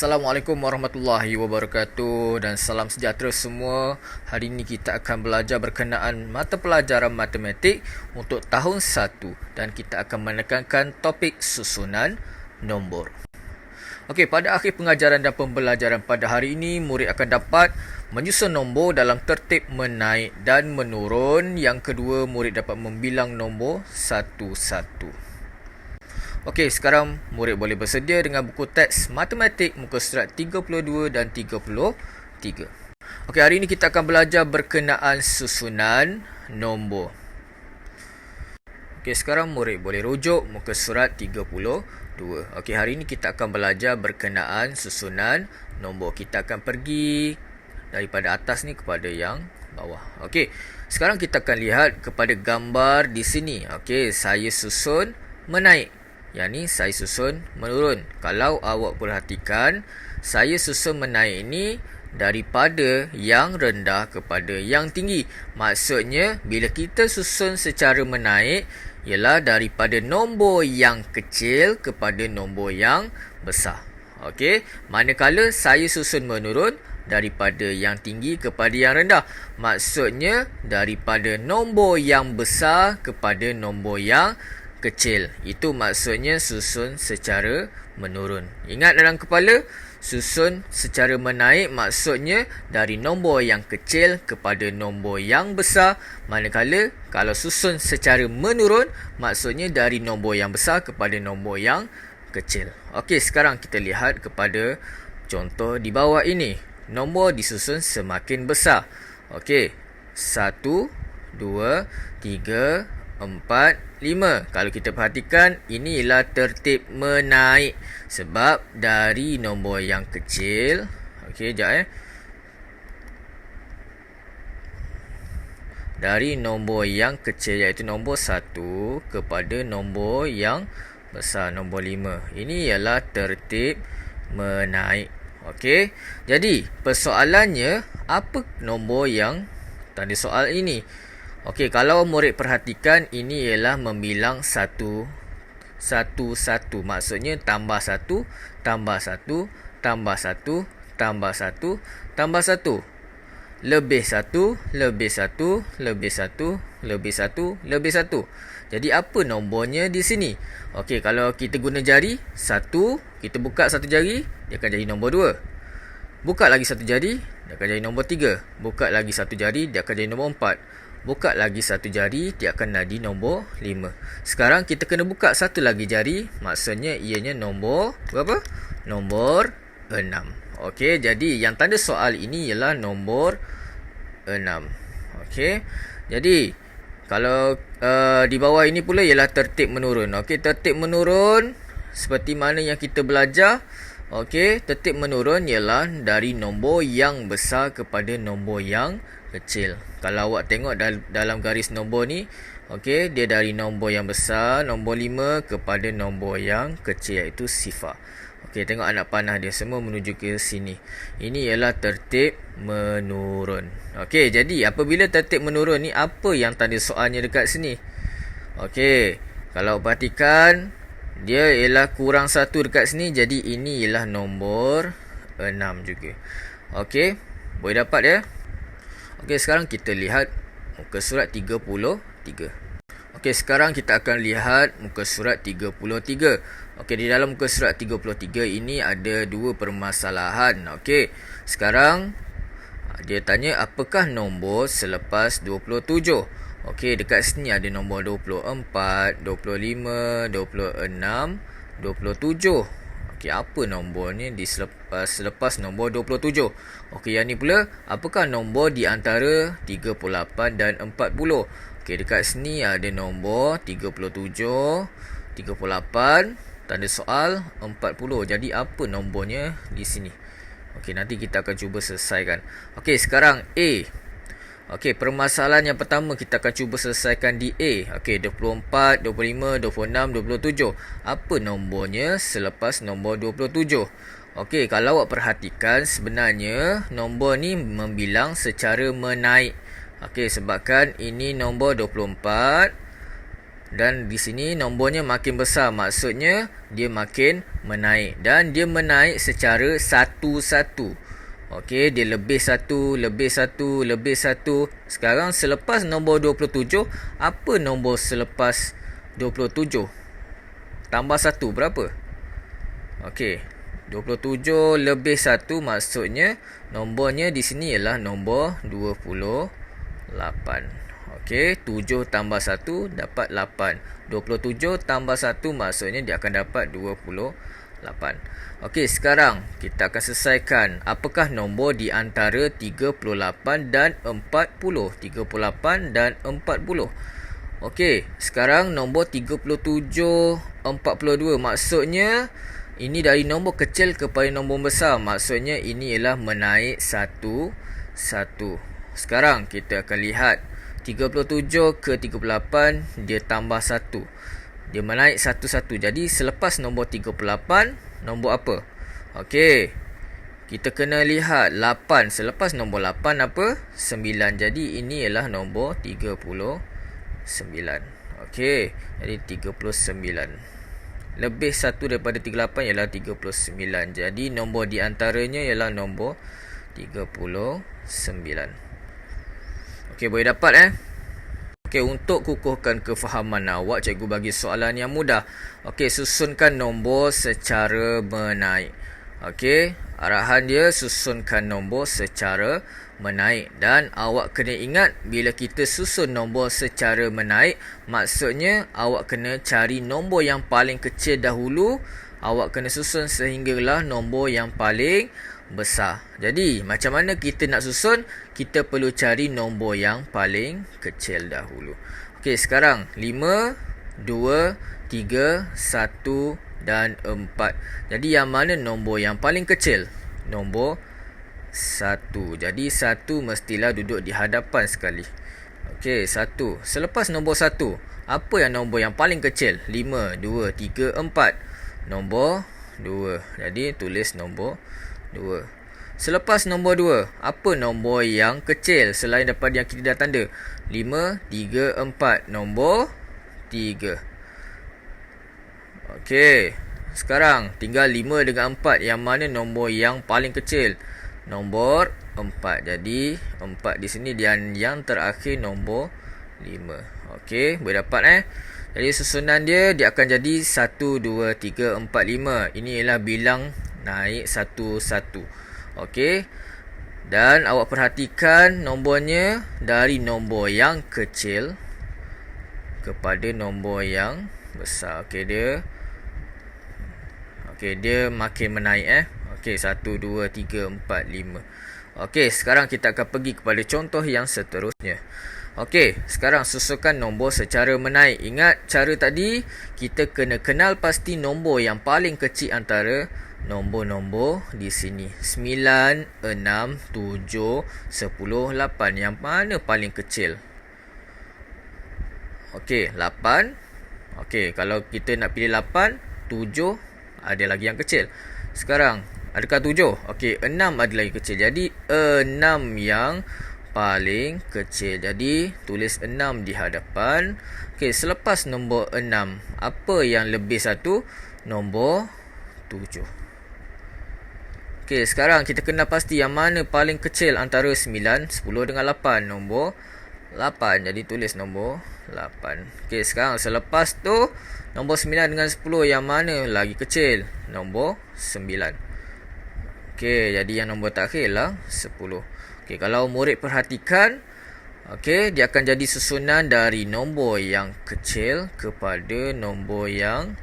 Assalamualaikum warahmatullahi wabarakatuh dan salam sejahtera semua. Hari ini kita akan belajar berkenaan mata pelajaran matematik untuk tahun 1 dan kita akan menekankan topik susunan nombor. Okey, pada akhir pengajaran dan pembelajaran pada hari ini, murid akan dapat menyusun nombor dalam tertib menaik dan menurun. Yang kedua, murid dapat membilang nombor satu-satu. Okey, sekarang murid boleh bersedia dengan buku teks matematik muka surat 32 dan 33. Okey, hari ini kita akan belajar berkenaan susunan nombor. Okey, sekarang murid boleh rujuk muka surat 32. Okey, hari ini kita akan belajar berkenaan susunan nombor. Kita akan pergi daripada atas ni kepada yang bawah. Okey, sekarang kita akan lihat kepada gambar di sini. Okey, saya susun menaik. Yang ni saya susun menurun. Kalau awak perhatikan, saya susun menaik ni daripada yang rendah kepada yang tinggi. Maksudnya, bila kita susun secara menaik, ialah daripada nombor yang kecil kepada nombor yang besar. Okey, manakala saya susun menurun daripada yang tinggi kepada yang rendah. Maksudnya, daripada nombor yang besar kepada nombor yang kecil. Itu maksudnya susun secara menurun. Ingat dalam kepala, susun secara menaik maksudnya dari nombor yang kecil kepada nombor yang besar. Manakala kalau susun secara menurun maksudnya dari nombor yang besar kepada nombor yang kecil. Okey, sekarang kita lihat kepada contoh di bawah ini. Nombor disusun semakin besar. Okey, 1, 2, 3, 4, 5. Kalau kita perhatikan, ini ialah tertib menaik. Sebab dari nombor yang kecil, okey, sekejap dari nombor yang kecil iaitu nombor 1 kepada nombor yang besar, nombor 5. Ini ialah tertib menaik. Okey. Jadi, persoalannya, apa nombor yang tanda soal ini? Okey, kalau murid perhatikan, ini ialah membilang satu. Maksudnya tambah 1, tambah 1, tambah 1, tambah 1, tambah 1. Lebih 1, lebih 1, lebih 1, lebih 1, lebih 1. Jadi apa nombornya di sini? Okey, kalau kita guna jari, 1, kita buka satu jari, dia akan jadi nombor 2. Buka lagi satu jari, dia akan jadi nombor 3. Buka lagi satu jari, dia akan jadi nombor 4. Buka lagi satu jari, dia akan jadi nombor 5. Sekarang kita kena buka satu lagi jari, maksudnya ianya nombor berapa? Nombor 6. Okey, jadi yang tanda soal ini ialah nombor 6. Okey, jadi kalau di bawah ini pula ialah tertib menurun. Okey, tertib menurun seperti mana yang kita belajar. Okey, tertib menurun ialah dari nombor yang besar kepada nombor yang kecil. Kalau awak tengok dalam garis nombor ni, okey, dia dari nombor yang besar, nombor 5 kepada nombor yang kecil iaitu sifar. Okey, tengok anak panah dia semua menuju ke sini. Ini ialah tertib menurun. Okey, jadi apabila tertib menurun ni, apa yang tanda soalnya dekat sini? Okey, kalau perhatikan, dia ialah kurang 1 dekat sini, jadi ini ialah nombor 6 juga. Okey, boleh dapat ya? Okey, sekarang kita lihat muka surat 33. Okey, sekarang kita akan lihat muka surat 33. Okey, di dalam muka surat 33 ini ada dua permasalahan. Okey, sekarang dia tanya apakah nombor selepas 27. Okey, dekat sini ada nombor 24, 25, 26, 27. Okey, apa nombornya di selepas nombor 27? Okey, yang ni pula, apakah nombor di antara 38 dan 40? Okey, dekat sini ada nombor 37, 38, tanda soal 40. Jadi apa nombornya di sini? Okey, nanti kita akan cuba selesaikan. Okey, sekarang A. Okey, permasalahan yang pertama kita akan cuba selesaikan di A. Okey, 24, 25, 26, 27. Apa nombornya selepas nombor 27? Okey, kalau awak perhatikan, sebenarnya nombor ni membilang secara menaik. Okey, sebabkan ini nombor 24, Dan di sini nombornya makin besar, maksudnya dia makin menaik. Dan dia menaik secara satu-satu. Okey, dia lebih satu, lebih satu, lebih satu. Sekarang selepas nombor 27, apa nombor selepas 27? Tambah 1 berapa? Okey, 27 lebih 1 maksudnya nombornya di sini ialah nombor 28. Okey, 7 tambah 1 dapat 8. 27 tambah 1 maksudnya dia akan dapat 28. Okey, sekarang kita akan selesaikan. Apakah nombor di antara 38 dan 40? 38 dan 40. Okey, sekarang nombor 37, 42. Maksudnya ini dari nombor kecil kepada nombor besar. Maksudnya ini ialah menaik satu. Sekarang kita akan lihat 37 ke 38, dia tambah 1. Dia menaik satu. Jadi selepas nombor 38, nombor apa? Okey, kita kena lihat 8. Selepas nombor 8 apa? 9. Jadi ini ialah nombor 39. Okey, jadi 39. Lebih 1 daripada 38 ialah 39. Jadi nombor di antaranya ialah nombor 39. Okey, boleh dapat Okey, untuk kukuhkan kefahaman awak, cikgu bagi soalan yang mudah. Okey, susunkan nombor secara menaik. Okey, arahan dia susunkan nombor secara menaik. Dan awak kena ingat, bila kita susun nombor secara menaik, maksudnya awak kena cari nombor yang paling kecil dahulu. Awak kena susun sehinggalah nombor yang paling besar. Jadi, macam mana kita nak susun? Kita perlu cari nombor yang paling kecil dahulu. Okey, sekarang 5, 2, 3, 1 dan 4. Jadi, yang mana nombor yang paling kecil? Nombor 1. Jadi, 1 mestilah duduk di hadapan sekali. Okey, 1. Selepas nombor 1, apa yang nombor yang paling kecil? 5, 2, 3, 4. Nombor 2. Jadi, tulis nombor 2. Selepas nombor 2, apa nombor yang kecil selain daripada yang kita dah tanda? 5, 3, 4. Nombor 3. Okey, sekarang tinggal 5 dengan 4. Yang mana nombor yang paling kecil? Nombor 4. Jadi 4 di sini dan yang terakhir nombor 5. Okey, boleh dapat Jadi susunan dia akan jadi 1, 2, 3, 4, 5. Ini ialah bilang naik satu-satu. Okey, dan awak perhatikan nombornya dari nombor yang kecil kepada nombor yang besar. Okey, dia makin menaik Okey, 1, 2, 3, 4, 5. Okey, sekarang kita akan pergi kepada contoh yang seterusnya. Okey, sekarang susunkan nombor secara menaik. Ingat cara tadi, kita kena kenal pasti nombor yang paling kecil antara nombor-nombor di sini. 9, 6, 7, 10, 8. Yang mana paling kecil? Okey, 8. Okey, kalau kita nak pilih 8, 7 ada lagi yang kecil. Sekarang, adakah 7? Okey, 6 ada lagi kecil. Jadi, 6 yang paling kecil. Jadi, tulis 6 di hadapan. Okey, selepas nombor 6, apa yang lebih 1? Nombor 7. Okey, sekarang kita kena pasti yang mana paling kecil antara 9, 10 dengan 8. Nombor 8. Jadi, tulis nombor 8. Okey, sekarang selepas tu, nombor 9 dengan 10 yang mana lagi kecil? Nombor 9. Okey, jadi yang nombor terakhir lah 10. Okey, kalau murid perhatikan, okey, dia akan jadi susunan dari nombor yang kecil kepada nombor yang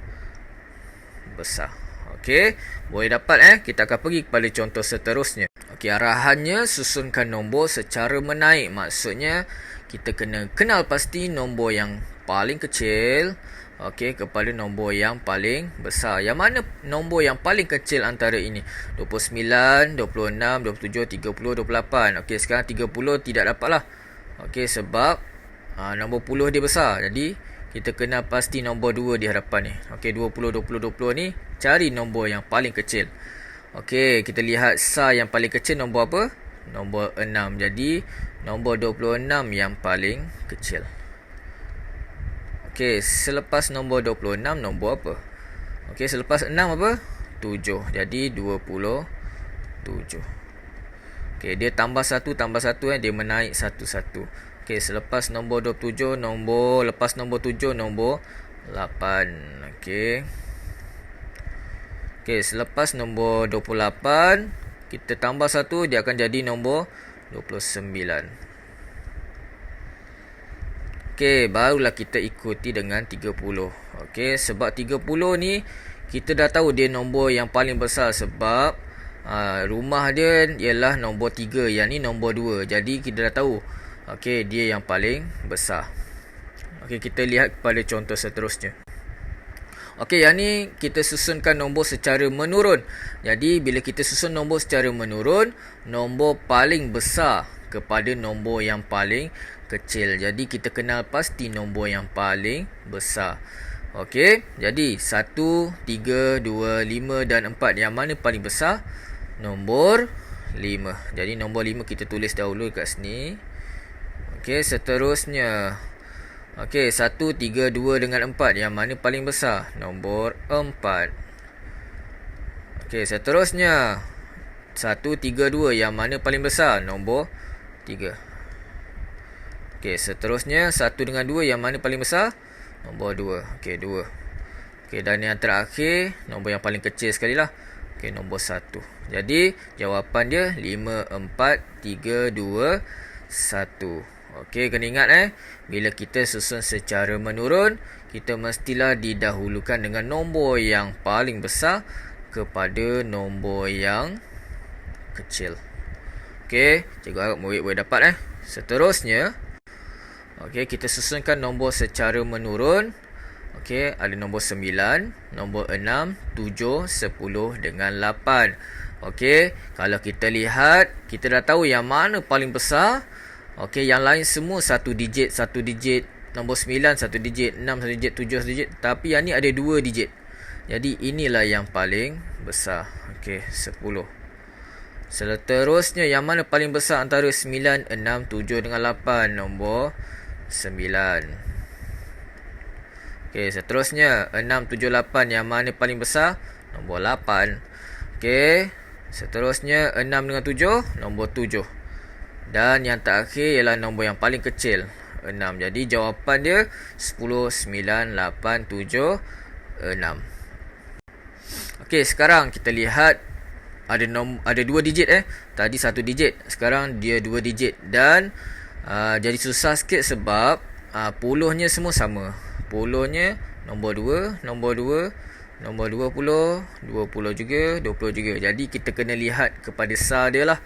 besar. Okey, boleh dapat kita akan pergi kepada contoh seterusnya. Okey, arahannya susunkan nombor secara menaik. Maksudnya kita kena kenal pasti nombor yang paling kecil kepada nombor yang paling besar. Yang mana nombor yang paling kecil antara ini? 29, 26, 27, 30, 28. Okey, sekarang 30 tidak dapat lah. Okey, sebab nombor 10 dia besar. Jadi kita kena pasti nombor 2 di hadapan ni. Okey, 20, 20, 20 ni cari nombor yang paling kecil. Okey, kita lihat sah yang paling kecil nombor apa? Nombor 6. Jadi nombor 26 yang paling kecil. Okey, selepas nombor 26 nombor apa? Okey, selepas 6 apa? 7. Jadi 27. Okey, dia tambah 1 dia menaik 1. Okey, selepas nombor 27 lepas nombor 7 nombor 8. Okey. Okey, selepas nombor 28 kita tambah 1 dia akan jadi nombor 29. Okey, barulah kita ikuti dengan 30. Okey, sebab 30 ni kita dah tahu dia nombor yang paling besar sebab rumah dia ialah nombor 3, yang ni nombor 2. Jadi kita dah tahu okey, dia yang paling besar. Okey, kita lihat pada contoh seterusnya. Okey, yang ni kita susunkan nombor secara menurun. Jadi bila kita susun nombor secara menurun, nombor paling besar kepada nombor yang paling kecil. Jadi kita kenal pasti nombor yang paling besar. Okey, jadi 1, 3, 2, 5 dan 4. Yang mana paling besar? Nombor 5. Jadi nombor 5 kita tulis dahulu kat sini. Okey, seterusnya. Okey, 1, 3, 2 dengan 4. Yang mana paling besar? Nombor 4. Okey, seterusnya. 1, 3, 2. Yang mana paling besar? Nombor 3. Okey, seterusnya 1 dengan 2 yang mana paling besar? Nombor 2. Okey, 2. Okey, dan yang terakhir, nombor yang paling kecil sekali lah. Okey, nombor 1. Jadi, jawapan dia 5, 4, 3, 2, 1. Okey, kena ingat bila kita susun secara menurun, kita mestilah didahulukan dengan nombor yang paling besar kepada nombor yang kecil. Okey, cikgu harap murid boleh dapat Seterusnya, okey, kita susunkan nombor secara menurun. Okey, ada nombor 9, nombor 6, 7, 10 dengan 8. Okey, kalau kita lihat, kita dah tahu yang mana paling besar. Okey, yang lain semua satu digit. Nombor 9 satu digit, 6 satu digit, 7 satu digit. Tapi yang ni ada 2 digit. Jadi inilah yang paling besar. Okey, 10. Seterusnya, yang mana paling besar antara 9, 6, 7 dengan 8? Nombor 9. Okey, seterusnya 6, 7, 8. Yang mana paling besar? Nombor 8. Okey, seterusnya 6 dengan 7, nombor 7. Dan yang terakhir ialah nombor yang paling kecil, 6. Jadi jawapan dia 10, 9, 8, 7, 6. Okey, sekarang kita lihat ada 2 digit Tadi 1 digit, sekarang dia 2 digit. Dan jadi susah sikit sebab puluhnya semua sama. Puluhnya nombor 2, nombor 2, nombor 20, 20 juga, 20 juga. Jadi kita kena lihat kepada sar dia lah,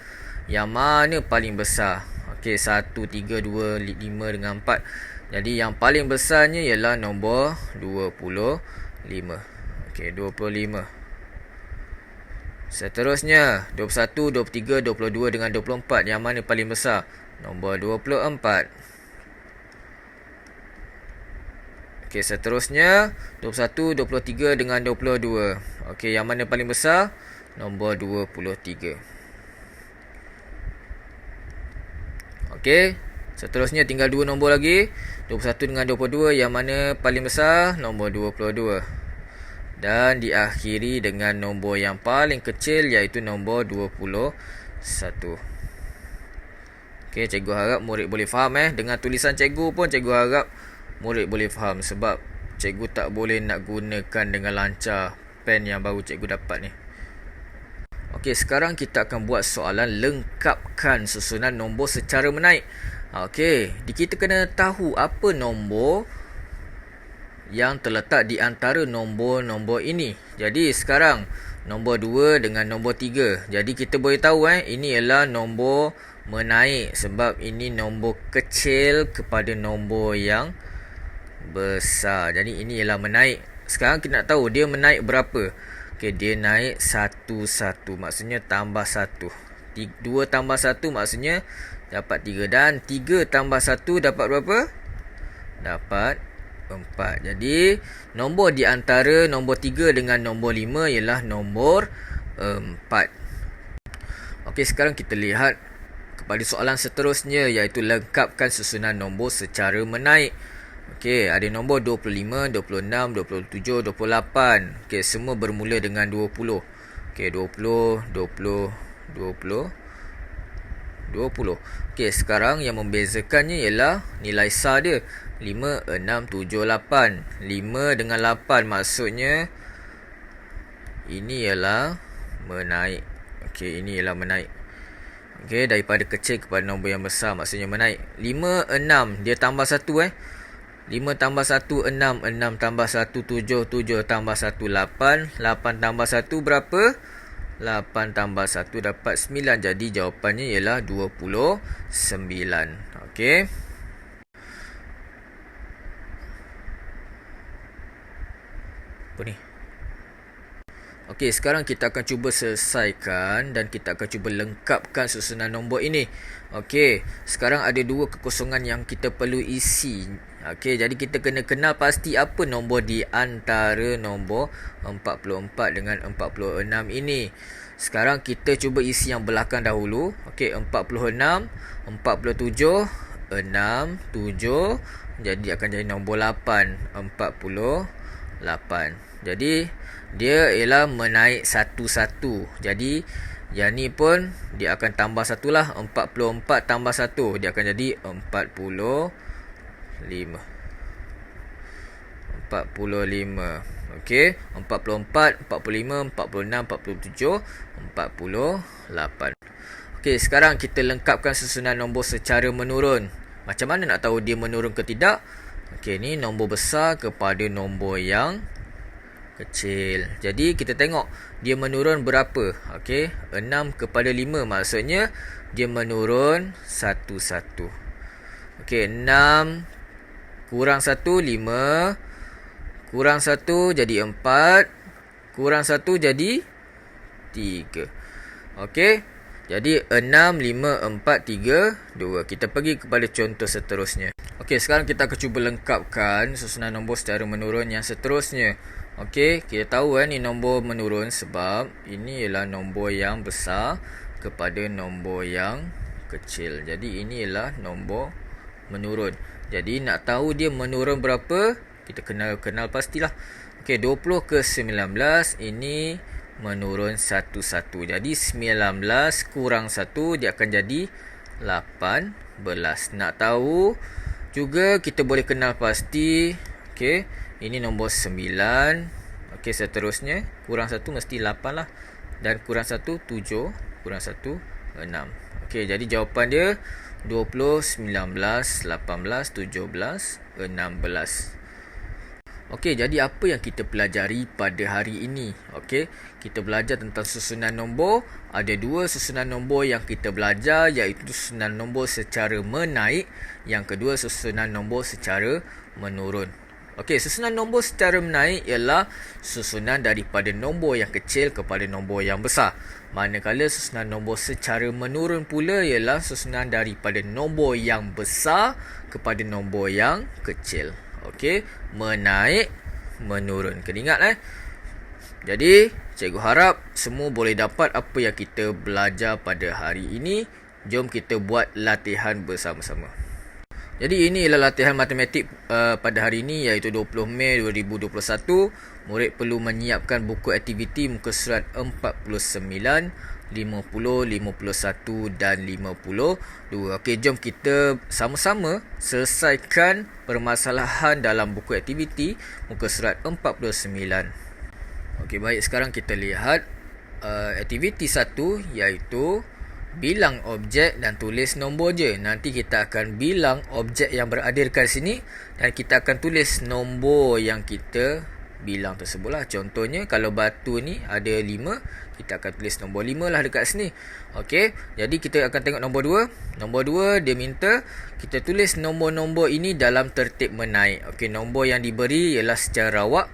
yang mana paling besar. Okey, 1, 3, 2, 5 dengan 4. Jadi yang paling besarnya ialah nombor 25. Okey, 25. Seterusnya 21, 23, 22 dengan 24. Yang mana paling besar? Nombor 24. Okey, seterusnya 21, 23 dengan 22. Okey, yang mana paling besar? Nombor 23. Okey, seterusnya tinggal 2 nombor lagi. 21 dengan 22, yang mana paling besar? Nombor 22. Dan diakhiri dengan nombor yang paling kecil, iaitu nombor 21. Okey, cikgu harap murid boleh faham Dengan tulisan cikgu pun cikgu harap murid boleh faham, sebab cikgu tak boleh nak gunakan dengan lancar pen yang baru cikgu dapat ni. Okey, sekarang kita akan buat soalan lengkapkan susunan nombor secara menaik. Okey, kita kena tahu apa nombor yang terletak di antara nombor-nombor ini. Jadi sekarang nombor 2 dengan nombor 3. Jadi kita boleh tahu ini ialah nombor menaik sebab ini nombor kecil kepada nombor yang besar. Jadi ini ialah menaik. Sekarang kita nak tahu dia menaik berapa. Okey, dia naik 1, maksudnya tambah 1. 2 tambah 1 maksudnya dapat 3. Dan 3 tambah 1 dapat berapa? Dapat 4. Jadi nombor di antara nombor 3 dengan nombor 5 ialah nombor 4. Okey, sekarang kita lihat kepada soalan seterusnya, iaitu lengkapkan susunan nombor secara menaik. Okey, ada nombor 25, 26, 27, 28. Okey, semua bermula dengan 20. Okey, 20, 20, 20, 20. Okey, sekarang yang membezakannya ialah nilai SAR dia. 5, 6, 7, 8. 5 dengan 8 maksudnya ini ialah menaik. Okey, ini ialah menaik. Okey, daripada kecil kepada nombor yang besar maksudnya menaik. 5, 6, dia tambah 1 5 tambah 1, 6. 6 tambah 1, 7. 7 tambah 1, 8. 8 tambah 1 berapa? 8 tambah 1 dapat 9. Jadi jawapannya ialah 29. Okey. Apa ni? Okey, sekarang kita akan cuba selesaikan dan kita akan cuba lengkapkan susunan nombor ini. Okey, sekarang ada dua kekosongan yang kita perlu isi. Okey, jadi kita kena kenal pasti apa nombor di antara nombor 44 dengan 46 ini. Sekarang kita cuba isi yang belakang dahulu. Okey, 46, 47, 6, 7. Jadi akan jadi nombor 8, 48. Jadi dia ialah menaik satu-satu. Jadi yang ni pun dia akan tambah satu lah. 44 tambah 1 dia akan jadi 45. Okey, 44, 45, 46, 47, 48. Okey, sekarang kita lengkapkan susunan nombor secara menurun. Macam mana nak tahu dia menurun ke tidak? Okey, ni nombor besar kepada nombor yang kecil. Jadi kita tengok dia menurun berapa. Okey, 6 kepada 5 maksudnya dia menurun 1-1. Okey, 6 kurang 1, 5. Kurang 1 jadi 4. Kurang 1 jadi 3. Okey, jadi 6, 5, 4, 3, 2. Kita pergi kepada contoh seterusnya. Okey, sekarang kita akan cuba lengkapkan susunan nombor secara menurun yang seterusnya. Okey, kita tahu ni nombor menurun sebab ini ialah nombor yang besar kepada nombor yang kecil. Jadi ini ialah nombor menurun. Jadi nak tahu dia menurun berapa, kita kenal pastilah. Okey, 20 ke 19 ini menurun 1-1. Jadi 19 kurang 1 dia akan jadi 18. Nak tahu juga kita boleh kenal pasti. Okey, ini nombor 9. Okey, seterusnya kurang 1 mesti 8 lah. Dan kurang 1 7, kurang 1 6. Okey, jadi jawapan dia 20, 19, 18, 17, 16. Okey, jadi apa yang kita pelajari pada hari ini? Okey, kita belajar tentang susunan nombor. Ada dua susunan nombor yang kita belajar, iaitu susunan nombor secara menaik. Yang kedua, susunan nombor secara menurun. Okey, susunan nombor secara menaik ialah susunan daripada nombor yang kecil kepada nombor yang besar. Manakala susunan nombor secara menurun pula ialah susunan daripada nombor yang besar kepada nombor yang kecil. Okey, menaik, menurun. Kena ingat Jadi, cikgu harap semua boleh dapat apa yang kita belajar pada hari ini. Jom kita buat latihan bersama-sama. Jadi ini ialah latihan matematik pada hari ini, iaitu 20 Mei 2021. Murid perlu menyiapkan buku aktiviti muka surat 49, 50, 51 dan 52. Okey, jom kita sama-sama selesaikan permasalahan dalam buku aktiviti muka surat 49. Okey, baik, sekarang kita lihat aktiviti 1, iaitu bilang objek dan tulis nombor je. Nanti kita akan bilang objek yang berada dekat sini dan kita akan tulis nombor yang kita bilang tersebut lah. Contohnya kalau batu ni ada 5, kita akan tulis nombor 5 lah dekat sini. Okey, jadi kita akan tengok nombor 2. Nombor 2 dia minta kita tulis nombor-nombor ini dalam tertib menaik. Okey, nombor yang diberi ialah secara rawak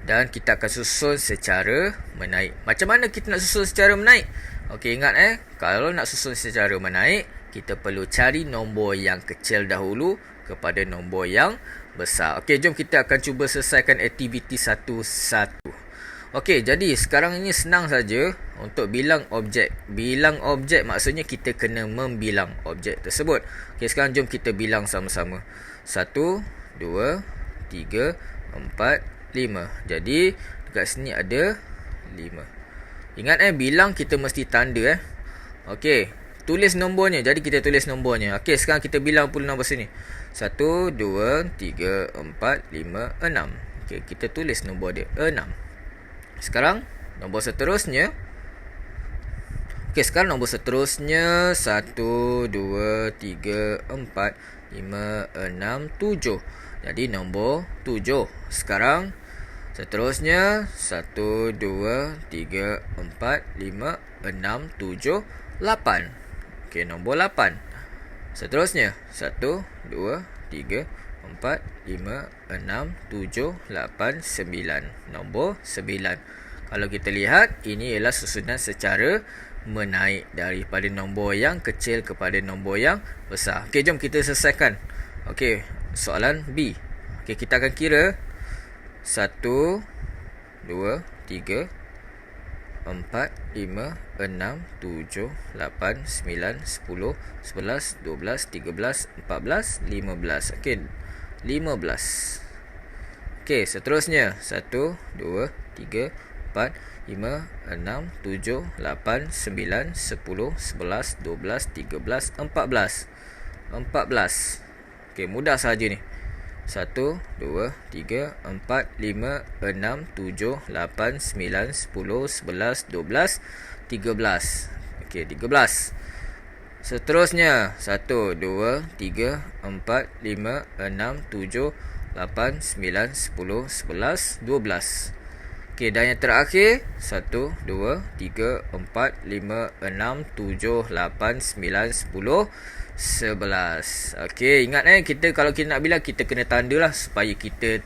dan kita akan susun secara menaik. Macam mana kita nak susun secara menaik? Okey, ingat kalau nak susun secara menaik, kita perlu cari nombor yang kecil dahulu kepada nombor yang besar. Okey, jom kita akan cuba selesaikan aktiviti 1-1. Okey, jadi sekarang ini senang saja untuk bilang objek. Bilang objek maksudnya kita kena membilang objek tersebut. Okey, sekarang jom kita bilang sama-sama. 1, 2, 2, 3, 4, 5. Jadi dekat sini ada 5. Ingat bilang kita mesti tanda Okey, tulis nombornya. Jadi kita tulis nombornya. Okey, sekarang kita bilang pula nombor sini. 1, 2, 3, 4, 5, 6. Okey, kita tulis nombor dia 6. Sekarang nombor seterusnya. Okey, sekarang nombor seterusnya 1, 2, 3, 4, 5, 6, 7. Jadi nombor 7. Sekarang seterusnya 1, 2, 3, 4, 5, 6, 7, 8. Okey, nombor 8. Seterusnya 1, 2, 3, 4, 5, 6, 7, 8, 9. Nombor 9. Kalau kita lihat, ini ialah susunan secara menaik daripada nombor yang kecil kepada nombor yang besar. Okey, jom kita selesaikan. Okey, soalan B. Okey, kita akan kira 1, 2, 3, 4, 5, 6, 7, 8, 9, 10, 11, 12, 13, 14, 15. Okey, 15. Okey, seterusnya 1, 2, 3, 4, 5, 6, 7, 8, 9, 10, 11, 12, 13, 14. 14. Okey, mudah saja ni. 1, 2, 3, 4, 5, 6, 7, 8, 9, 10, 11, 12, 13. Okey, 13. Seterusnya 1, 2, 3, 4, 5, 6, 7, 8, 9, 10, 11, 12. Okey, dan yang terakhir 1, 2, 3, 4, 5, 6, 7, 8, 9, 10, 11. Okey, ingat kita kalau kita nak bilang, kita kena tandalah supaya kita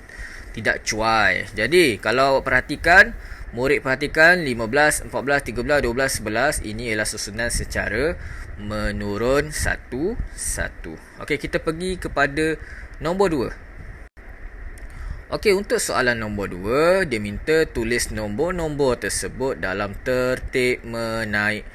tidak cuai. Jadi kalau awak perhatikan, murid perhatikan 15, 14, 13, 12, 11. Ini ialah susunan secara menurun satu-satu. Okey, kita pergi kepada nombor 2. Okey, untuk soalan nombor 2, dia minta tulis nombor-nombor tersebut dalam tertib menaik.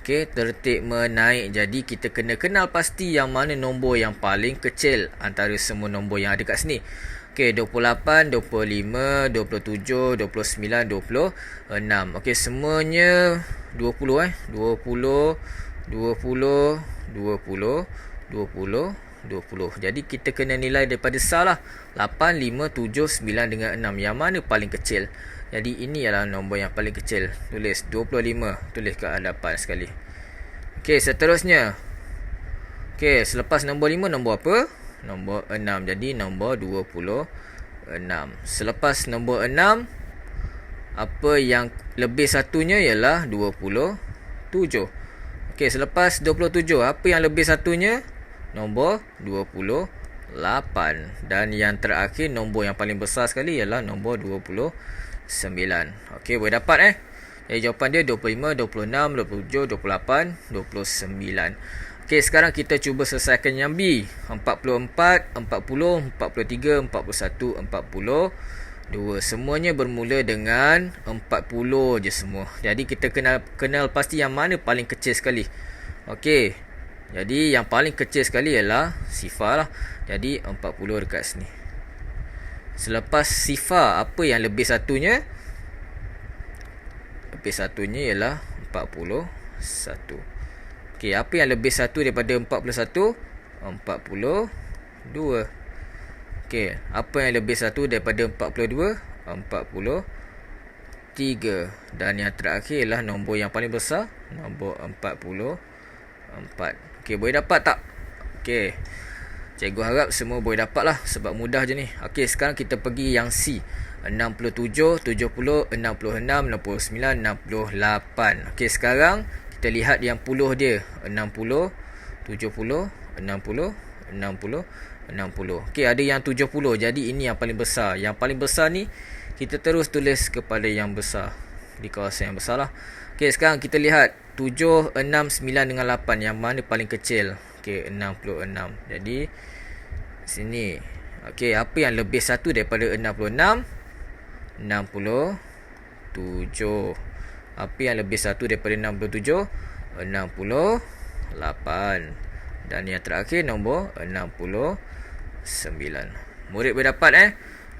Okey, tertib menaik. Jadi kita kena kenal pasti yang mana nombor yang paling kecil antara semua nombor yang ada kat sini. Okey, 28, 25, 27, 29, 26. Okey, semuanya 20 20, 20, 20, 20, 20. Jadi kita kena nilai daripada salah 8, 5, 7, 9 dengan 6. Yang mana paling kecil? Jadi ini adalah nombor yang paling kecil. Tulis 25. Tulis kat hadapan sekali. Okey, seterusnya. Okey, selepas nombor 5, nombor apa? Nombor 6. Jadi nombor 26. Selepas nombor 6, apa yang lebih satunya ialah 27. Okey, selepas 27, apa yang lebih satunya? Nombor 28. Dan yang terakhir, nombor yang paling besar sekali ialah nombor 29. Okey, boleh dapat Jadi jawapan dia 25, 26, 27, 28, 29. Okey, sekarang kita cuba selesaikan yang B. 44, 40, 43, 41, 42. Semuanya bermula dengan 40 je semua. Jadi kita kenal pasti yang mana paling kecil sekali. Okey. Jadi yang paling kecil sekali ialah sifar lah. Jadi 40 dekat sini. Selepas sifar, apa yang lebih satunya? Lebih satunya ialah 41. Okey, apa yang lebih satu daripada 41? 42. Okey, apa yang lebih satu daripada 42? 43. Dan yang terakhir ialah nombor yang paling besar, nombor 44. Okey, boleh dapat tak? Okey, cikgu harap semua boleh dapat lah, sebab mudah je ni. Okey, sekarang kita pergi yang C. 67, 70, 66, 69, 68. Okey, sekarang kita lihat yang puluh dia. 60, 70, 60, 60, 60. Okey, ada yang 70. Jadi ini yang paling besar. Yang paling besar ni kita terus tulis kepada yang besar, di kawasan yang besar lah. Okey, sekarang kita lihat 7, 6, 9 dengan 8. Yang mana paling kecil? Okey, 66. Jadi sini. Okey, apa yang lebih satu daripada 66? 67. Apa yang lebih satu daripada 67? 68. Dan yang terakhir nombor 69. Murid boleh dapat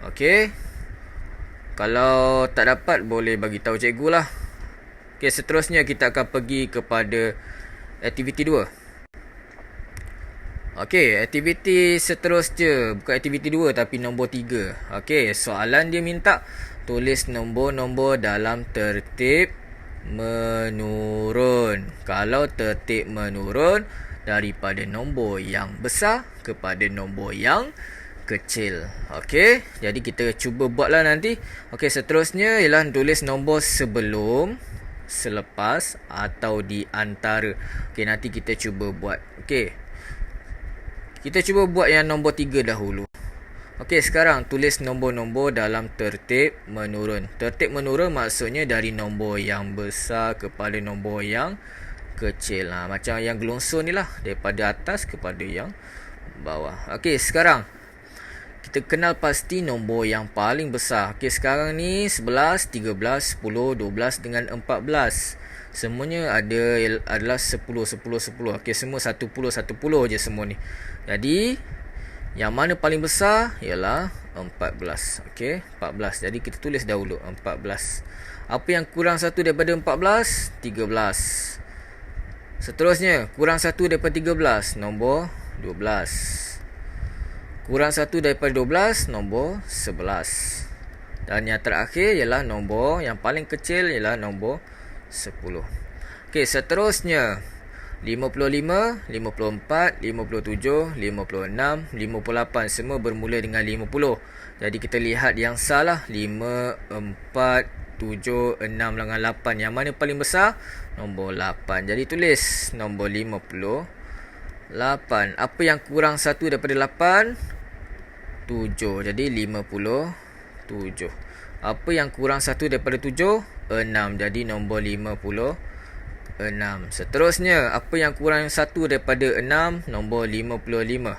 Okey. Kalau tak dapat boleh bagi tahu cikgu lah. Okey, seterusnya kita akan pergi kepada aktiviti 2. Okey, aktiviti seterusnya bukan aktiviti 2 tapi nombor 3. Okey, soalan dia minta tulis nombor-nombor dalam tertib menurun. Kalau tertib menurun daripada nombor yang besar kepada nombor yang kecil. Okey, jadi kita cuba buatlah nanti. Okey, seterusnya ialah tulis nombor sebelum, selepas atau di antara. Okey, nanti kita cuba buat. Okey. Kita cuba buat yang nombor 3 dahulu. Okey, sekarang tulis nombor-nombor dalam tertib menurun. Tertib menurun maksudnya dari nombor yang besar kepada nombor yang kecil. Macam yang gelonsor ni lah, daripada atas kepada yang bawah. Okey, sekarang kita kenal pasti nombor yang paling besar. Okey, sekarang ni 11, 13, 10, 12 dengan 14. Semuanya adalah 10, 10, 10. Okey, semua 10, 10 je semua ni. Jadi yang mana paling besar ialah 14. Okey, 14. Jadi kita tulis dahulu 14. Apa yang kurang 1 daripada 14? 13. Seterusnya, kurang 1 daripada 13, nombor 12. Kurang 1 daripada 12, nombor 11. Dan yang terakhir ialah nombor yang paling kecil ialah nombor 10. Okey, seterusnya 55, 54, 57, 56, 58 semua bermula dengan 50. Jadi kita lihat yang salah 5, 4, 7, 6 dengan 8. Yang mana paling besar? Nombor 8. Jadi tulis nombor 58. Apa yang kurang 1 daripada 8? 7. Jadi 57. Apa yang kurang 1 daripada 7? 6. Jadi nombor 56. Seterusnya, apa yang kurang 1 daripada 6? Nombor 55.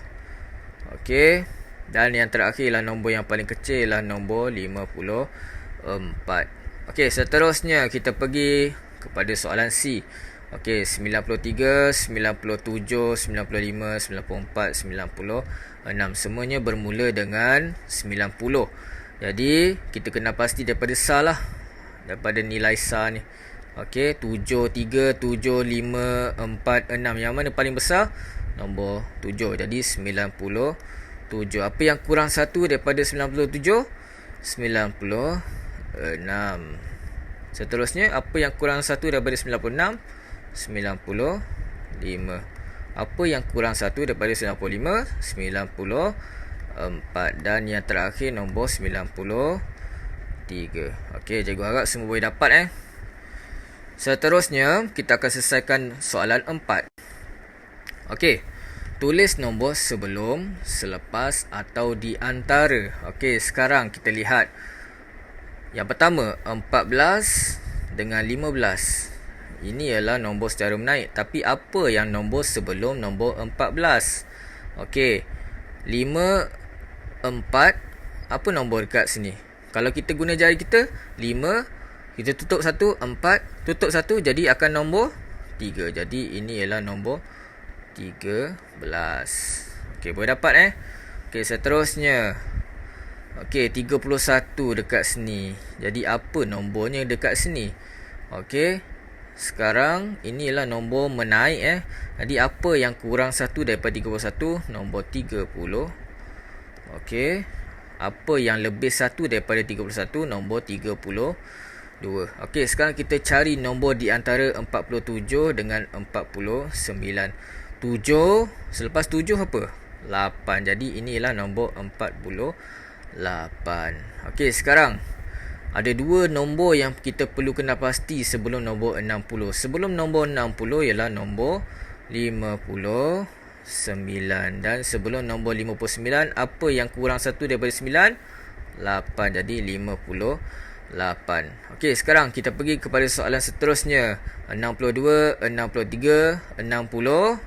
Okey. Dan yang terakhir ialah nombor yang paling kecil ialah nombor 54. Okey, seterusnya kita pergi kepada soalan C. Okey, 93, 97, 95, 94, 96. Semuanya bermula dengan 90. Jadi, kita kena pasti daripada SAR lah. Daripada nilai SAR ni. Okey, 7, 3, 7, 5, 4, 6. Yang mana paling besar? Nombor 7. Jadi 97. Apa yang kurang 1 daripada 97? 96. Seterusnya, apa yang kurang 1 daripada 96? 95. Apa yang kurang 1 daripada 95? 94. Dan yang terakhir nombor 93. Okey, cikgu harap semua boleh dapat Seterusnya, kita akan selesaikan soalan 4. Okey, tulis nombor sebelum, selepas atau di antara. Okey, sekarang kita lihat. Yang pertama, 14 dengan 15. Ini ialah nombor secara menaik. Tapi apa yang nombor sebelum nombor 14? Okey, 5, 4. Apa nombor dekat sini? Kalau kita guna jari kita, 5, kita tutup 1, 4, tutup 1, jadi akan nombor 3. Jadi ini ialah nombor 13. Okey, boleh dapat Okey, seterusnya. Okey, 31 dekat sini. Jadi apa nombornya dekat sini? Okey, sekarang ini ialah nombor menaik Jadi apa yang kurang 1 daripada 31? Nombor 30. Okey, apa yang lebih 1 daripada 31? Nombor 32. Okey, sekarang kita cari nombor di antara 47 dengan 49. 7, selepas 7 apa? 8. Jadi ini ialah nombor 48. Okey, sekarang ada dua nombor yang kita perlu kena pasti sebelum nombor 60. Sebelum nombor 60 ialah nombor 59. Dan sebelum nombor 59, apa yang kurang 1 daripada 9? 8. Jadi 58. Okey, sekarang kita pergi kepada soalan seterusnya. 62, 63, 60.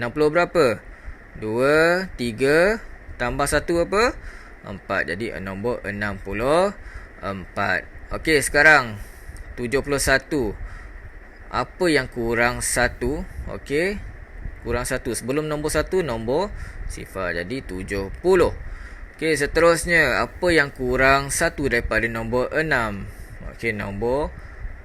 60 berapa? 2, 3, tambah 1 apa? 4. Jadi nombor 64. Okey, sekarang 71. Apa yang kurang 1? Okey, kurang 1. Sebelum nombor 1, nombor 0. Jadi 70. Okey, seterusnya, apa yang kurang 1 daripada nombor 6? Okey, nombor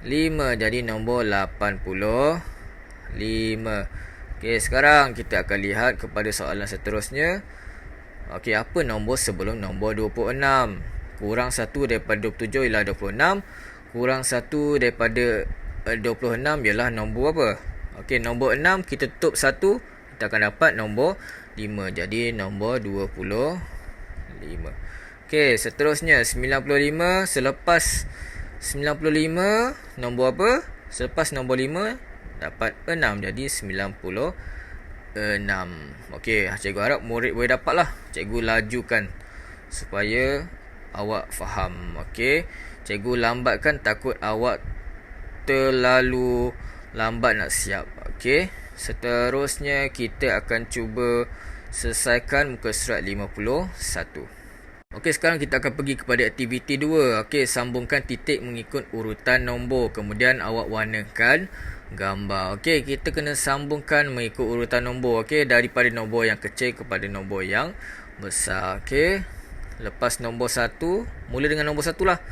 5. Jadi nombor 85. Okey, sekarang kita akan lihat kepada soalan seterusnya. Okey, apa nombor sebelum nombor 26? Kurang 1 daripada 27 ialah 26. Kurang 1 daripada 26 ialah nombor apa? Okey, nombor 6 kita tutup 1, kita akan dapat nombor 5. Jadi nombor 25. Okey, seterusnya 95. Selepas 95 nombor apa? Selepas nombor 5 dapat 6. Jadi 96. Okey, cikgu harap murid boleh dapat lah. Cikgu lajukan supaya awak faham. Okey, cikgu lambatkan takut awak terlalu lambat nak siap. Okey, seterusnya kita akan cuba selesaikan muka surat 51. Okey, sekarang kita akan pergi kepada aktiviti 2. Okey, sambungkan titik mengikut urutan nombor. Kemudian awak warnakan gambar. Okey, kita kena sambungkan mengikut urutan nombor. Okey, daripada nombor yang kecil kepada nombor yang besar. Okey, lepas nombor 1, mula dengan nombor 1 lah.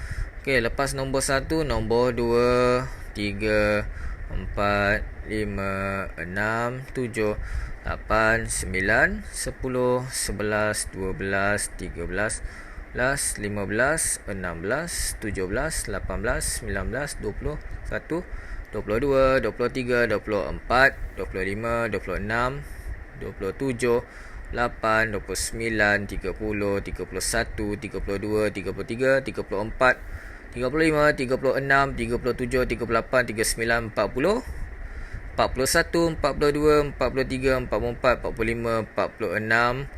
Okey, lepas nombor 1, nombor 2, 3, 4, 5, 6, 7, 8, 9, 10, 11, 12, 13, 15, 16, 17, 18, 19, 20, 21, 22, 23, 24, 25, 26, 27, 8, 29, 30, 31, 32, 33, 34, 35, 36, 37, 38, 39, 40, 41, 42, 43, 44, 45, 46,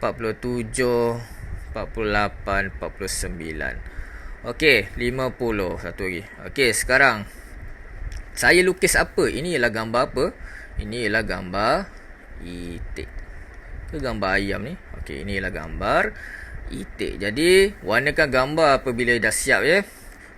47, 48, 49. Okey, 50. Satu lagi. Okey, sekarang saya lukis apa? Ini ialah gambar apa? Ini ialah gambar itik. Ke gambar ayam ni? Okey, ini ialah gambar itik. Jadi, warnakan gambar apabila dah siap ya.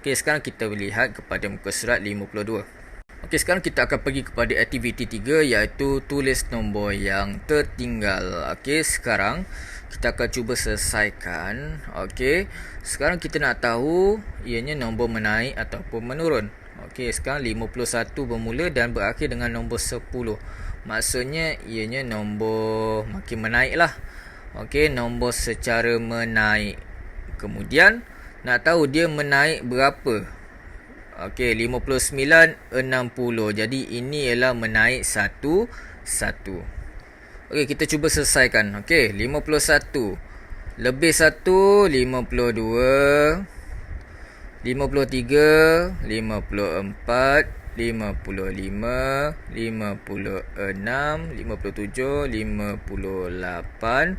Okey, sekarang kita lihat kepada muka surat 52. Okey, sekarang kita akan pergi kepada aktiviti 3 iaitu tulis nombor yang tertinggal. Okey, sekarang kita akan cuba selesaikan. Okey, sekarang kita nak tahu ianya nombor menaik ataupun menurun. Okey, sekarang 51 bermula dan berakhir dengan nombor 10. Maksudnya ianya nombor makin menaik lah. Okey, nombor secara menaik. Kemudian nak tahu dia menaik berapa? Okey, 59, 60. Jadi ini ialah menaik 1. Okey, kita cuba selesaikan. Okey, 51 lebih 1, 52, 53, 54, 55, 56, 57, 58,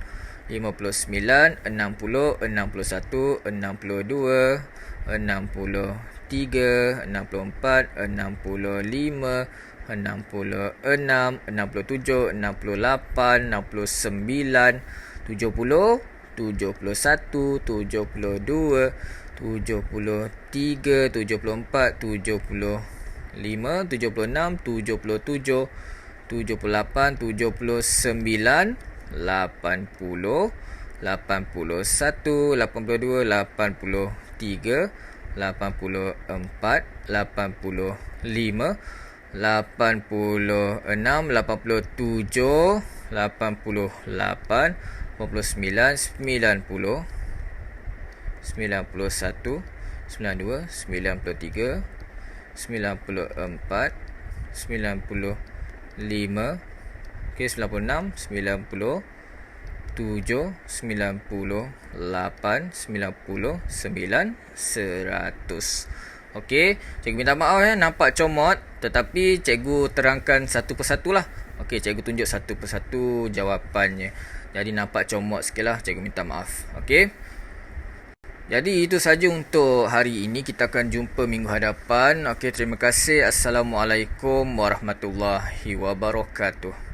59, 60, 61, 62, 63, 64, 65, 66, 67, 68, 69, 70, 71, 72, 73, 74, 75, 76, 77, 78, 79, 80, 81, 82, 83, 84, 85, 86, 87, 88, 89, 90, 91, 92, 93, 94, 95, okey, 96, 90, 7, 98, 99, 100. Okey, cikgu minta maaf ya, nampak comot, tetapi cikgu terangkan satu persatu lah. Okey, cikgu tunjuk satu persatu jawapannya. Jadi nampak comot sikit lah, cikgu minta maaf. Okey. Jadi itu saja untuk hari ini. Kita akan jumpa minggu hadapan. Okey, terima kasih. Assalamualaikum warahmatullahi wabarakatuh.